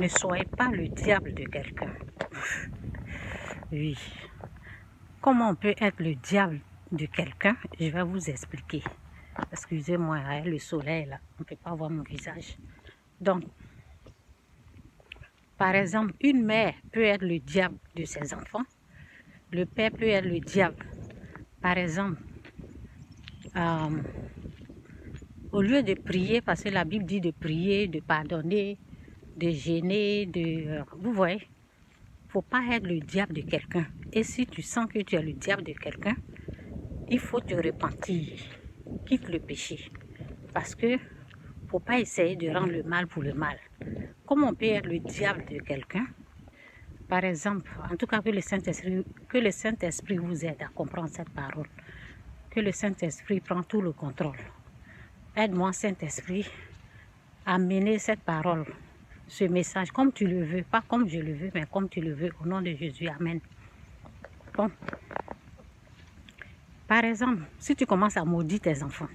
Ne soyez pas le diable de quelqu'un. Oui. Comment on peut être le diable de quelqu'un? Je vais vous expliquer. Excusez-moi, le soleil là, on ne peut pas voir mon visage. Donc, par exemple, une mère peut être le diable de ses enfants. Le père peut être le diable. Par exemple, au lieu de prier, parce que la Bible dit de prier, de pardonner, de gêner, vous voyez, il ne faut pas être le diable de quelqu'un. Et si tu sens que tu es le diable de quelqu'un, il faut te repentir, quitte le péché. Parce que ne faut pas essayer de rendre le mal pour le mal. Comment on peut être le diable de quelqu'un? Par exemple, en tout cas que le Saint-Esprit vous aide à comprendre cette parole. Que le Saint-Esprit prend tout le contrôle. Aide-moi, Saint-Esprit, à mener cette parole, ce message comme tu le veux, pas comme je le veux, mais comme tu le veux, au nom de Jésus. Amen. Bon. Par exemple, si tu commences à maudire tes enfants,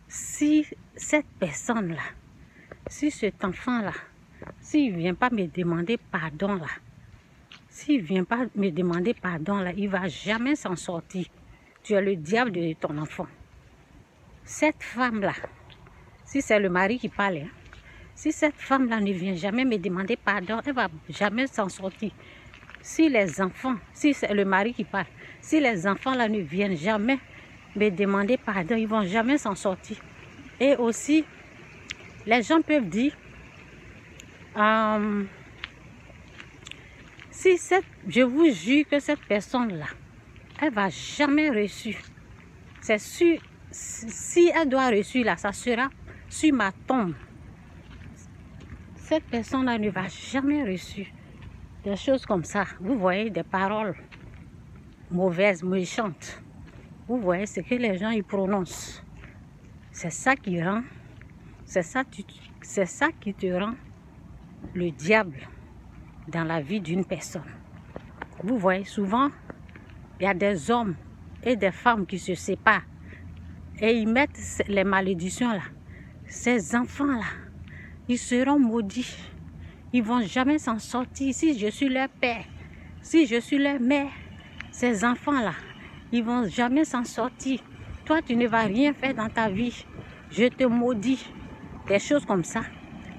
si cette personne-là, si cet enfant-là, s'il ne vient pas me demander pardon là, s'il ne vient pas me demander pardon là, il ne va jamais s'en sortir. Tu es le diable de ton enfant. Cette femme-là, si c'est le mari qui parle, hein, si cette femme-là ne vient jamais me demander pardon, elle ne va jamais s'en sortir. Si les enfants, si c'est le mari qui parle, si les enfants là ne viennent jamais me demander pardon, ils ne vont jamais s'en sortir. Et aussi, les gens peuvent dire, je vous jure que cette personne-là, elle ne va jamais reçu. C'est sûr, si elle doit reçu là, ça sera sur ma tombe. Cette personne-là ne va jamais reçu. Des choses comme ça, vous voyez, des paroles mauvaises, méchantes. Vous voyez ce que les gens y prononcent. C'est ça qui rend, c'est ça qui te rend le diable dans la vie d'une personne. Vous voyez, souvent, il y a des hommes et des femmes qui se séparent et ils mettent les malédictions là. Ces enfants-là, ils seront maudits. Ils ne vont jamais s'en sortir. Si je suis leur père, si je suis leur mère, ces enfants-là, ils ne vont jamais s'en sortir. Toi, tu ne vas rien faire dans ta vie. Je te maudis. Des choses comme ça.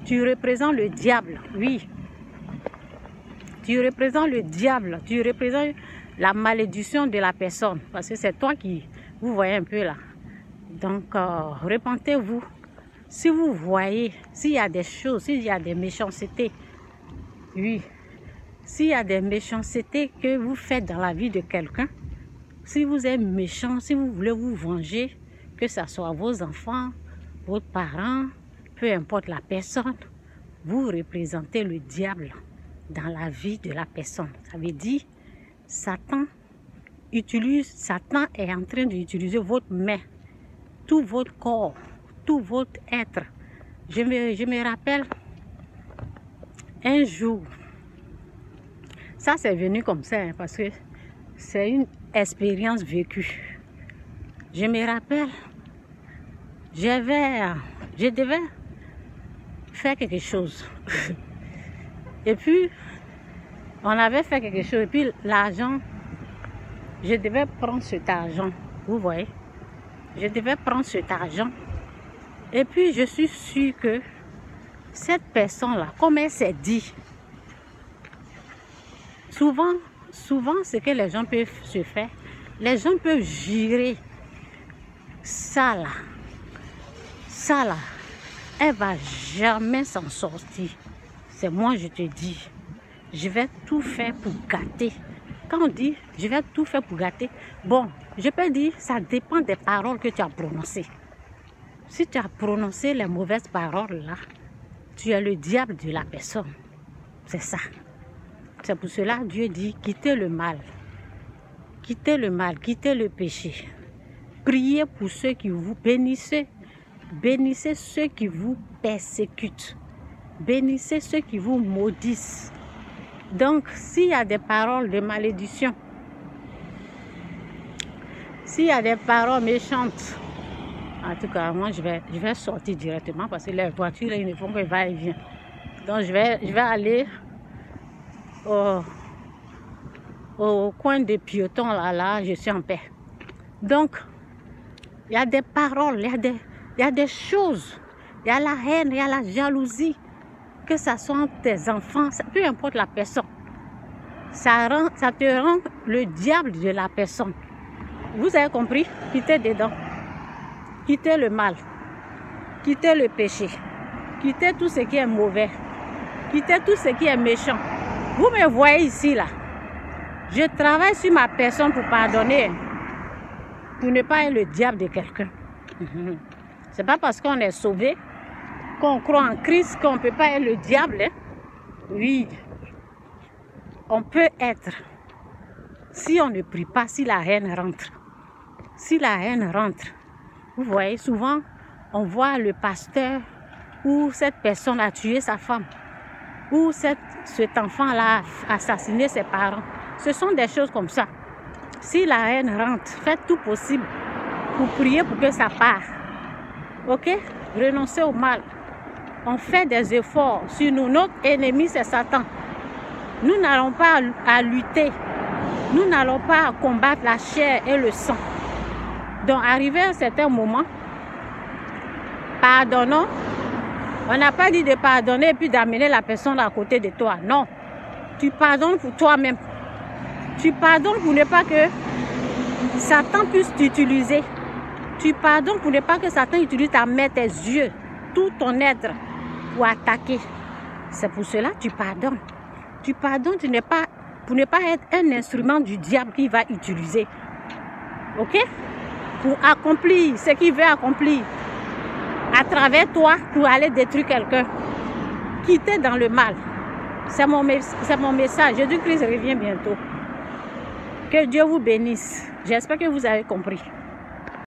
Tu représentes le diable, oui. Tu représentes le diable. Tu représentes la malédiction de la personne. Parce que c'est toi qui... Vous voyez un peu là. Donc, repentez-vous. Si vous voyez, s'il y a des choses, s'il y a des méchancetés, oui, s'il y a des méchancetés que vous faites dans la vie de quelqu'un, si vous êtes méchant, si vous voulez vous venger, que ce soit vos enfants, vos parents, peu importe la personne, vous représentez le diable dans la vie de la personne. Ça veut dire, Satan est en train d'utiliser votre main, tout votre corps, tout votre être. Je me rappelle un jour, ça c'est venu comme ça, hein, parce que c'est une expérience vécue. Je me rappelle, je devais faire quelque chose. Et puis, on avait fait quelque chose. Et puis, l'argent, je devais prendre cet argent. Vous voyez? Je devais prendre cet argent. Et puis, je suis sûre que cette personne-là, comme elle s'est dit, souvent, ce que les gens peuvent se faire, les gens peuvent jurer ça là, elle va jamais s'en sortir. C'est moi, je te dis, je vais tout faire pour gâter. Quand on dit, je vais tout faire pour gâter, bon, je peux dire, ça dépend des paroles que tu as prononcées. Si tu as prononcé les mauvaises paroles là, tu es le diable de la personne. C'est ça. C'est pour cela que Dieu dit, quittez le mal. Quittez le mal, quittez le péché. Priez pour ceux qui vous bénissent. Bénissez ceux qui vous persécutent. Bénissez ceux qui vous maudissent. Donc, s'il y a des paroles de malédiction, s'il y a des paroles méchantes, en tout cas, moi, je vais sortir directement parce que les voitures, ils ne font que va et vient. Donc je vais aller au coin des piétons, là, je suis en paix. Donc, il y a des paroles, il y a des choses, il y a la haine, il y a la jalousie, que ça soit tes enfants, peu importe la personne. Ça te rend le diable de la personne. Vous avez compris? Quittez dedans. Quittez le mal. Quittez le péché. Quittez tout ce qui est mauvais. Quittez tout ce qui est méchant. Vous me voyez ici, là. Je travaille sur ma personne pour pardonner. Pour ne pas être le diable de quelqu'un. C'est pas parce qu'on est sauvé, qu'on croit en Christ, qu'on ne peut pas être le diable. Hein? Oui. On peut être. Si on ne prie pas, si la haine rentre. Si la haine rentre. Vous voyez, souvent, on voit le pasteur ou cette personne a tué sa femme. Ou cet enfant-là a assassiné ses parents. Ce sont des choses comme ça. Si la haine rentre, faites tout possible pour prier pour que ça parte. Ok? Renoncez au mal. On fait des efforts sur nous. Notre ennemi, c'est Satan. Nous n'allons pas à lutter. Nous n'allons pas combattre la chair et le sang. Donc, arrivé à un certain moment, pardonnons. On n'a pas dit de pardonner et puis d'amener la personne à côté de toi. Non. Tu pardonnes pour toi-même. Tu pardonnes pour ne pas que Satan puisse t'utiliser. Tu pardonnes pour ne pas que Satan utilise ta main, tes yeux, tout ton être pour attaquer. C'est pour cela que tu pardonnes. Tu pardonnes pour ne pas être un instrument du diable qui va utiliser. Ok? Pour accomplir ce qu'il veut accomplir à travers toi pour aller détruire quelqu'un. Quitter dans le mal. C'est mon message. Jésus-Christ revient bientôt. Que Dieu vous bénisse. J'espère que vous avez compris.